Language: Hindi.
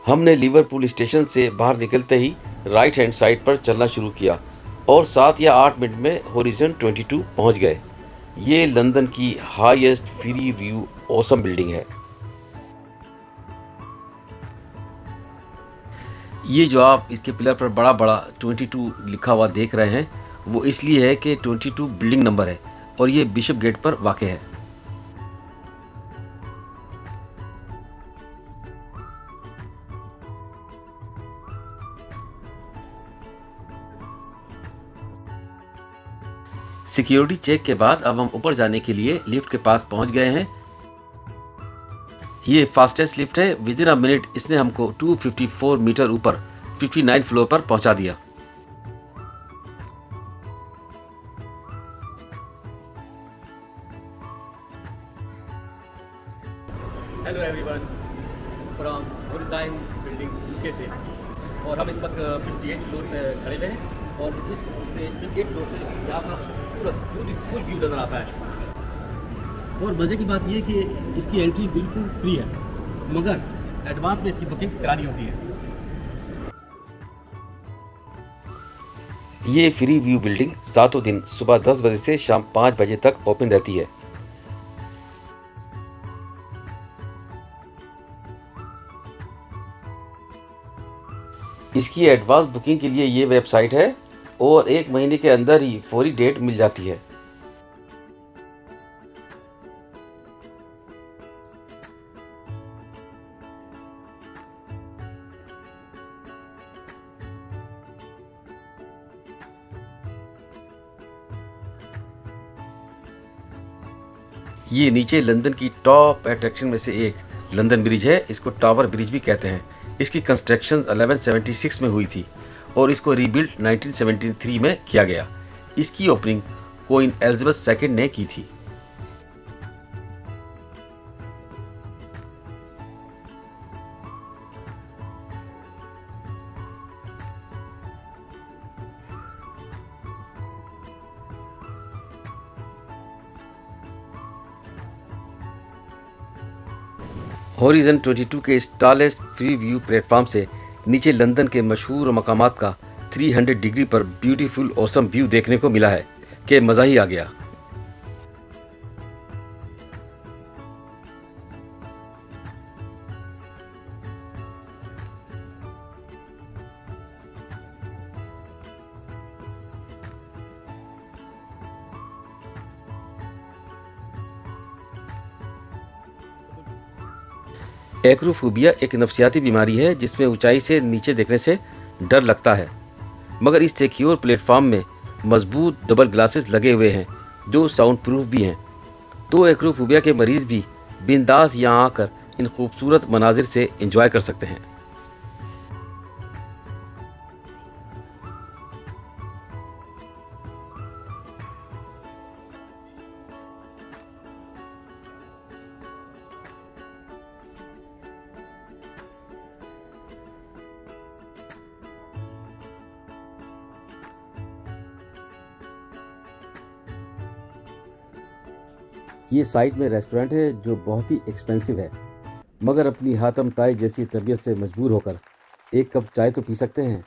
हमने लिवरपूल स्टेशन से बाहर निकलते ही राइट हैंड साइड पर चलना शुरू किया और 7 या 8 मिनट में होरिजन 22 पहुंच गए। ये लंदन की highest free view awesome building है। ये जो आप इसके पिलर पर बड़ा बड़ा 22 लिखा हुआ देख रहे हैं, वो इसलिए है कि 22 बिल्डिंग नंबर है और ये बिशप गेट पर वाक़ है। सिक्योरिटी चेक के बाद अब हम ऊपर जाने के लिए लिफ्ट के पास पहुंच गए हैं। ये फास्टेस्ट लिफ्ट है। विद इन अ मिनट इसने हमको 254 मीटर ऊपर 59 फ्लोर पर पहुंचा दिया। Hello everyone, from Horizon building UK से। और हम इस वक्त 58 फ्लोर पे खड़े हुए हैं और इस से 58 फ्लोर से यहाँ का पूरा ब्यूटीफुल व्यू नज़र आता है। और मज़े की बात यह है कि इसकी एंट्री बिल्कुल फ्री है, मगर एडवांस में इसकी बुकिंग करानी होती है। ये फ्री व्यू बिल्डिंग सातों दिन सुबह 10 बजे से शाम 5 बजे तक ओपन रहती है। इसकी एडवांस बुकिंग के लिए ये वेबसाइट है और 1 महीने के अंदर ही फौरी डेट मिल जाती है। ये नीचे लंदन की टॉप अट्रैक्शन में से एक लंदन ब्रिज है। इसको टावर ब्रिज भी कहते हैं। इसकी कंस्ट्रक्शन 1176 में हुई थी और इसको रीबिल्ड 1973 में किया गया। इसकी ओपनिंग क्वीन एलिजाबेथ सेकंड ने की थी। होरिजन 22 के इस टॉलेस्ट फ्री व्यू प्लेटफॉर्म से नीचे लंदन के मशहूर मकामात का 300 डिग्री पर ब्यूटीफुल ऑसम व्यू देखने को मिला है कि मज़ा ही आ गया। एक्रोफोबिया एक नफसियाती बीमारी है जिसमें ऊंचाई से नीचे देखने से डर लगता है, मगर इस सिक्योर प्लेटफॉर्म में मजबूत डबल ग्लासेस लगे हुए हैं जो साउंड प्रूफ भी हैं। तो एक्रोफोबिया के मरीज़ भी बिंदास यहाँ आकर इन खूबसूरत मनाजिर से एंजॉय कर सकते हैं। ये साइड में रेस्टोरेंट है जो बहुत ही एक्सपेंसिव है, मगर अपनी हातम ताई जैसी तबीयत से मजबूर होकर एक कप चाय तो पी सकते हैं।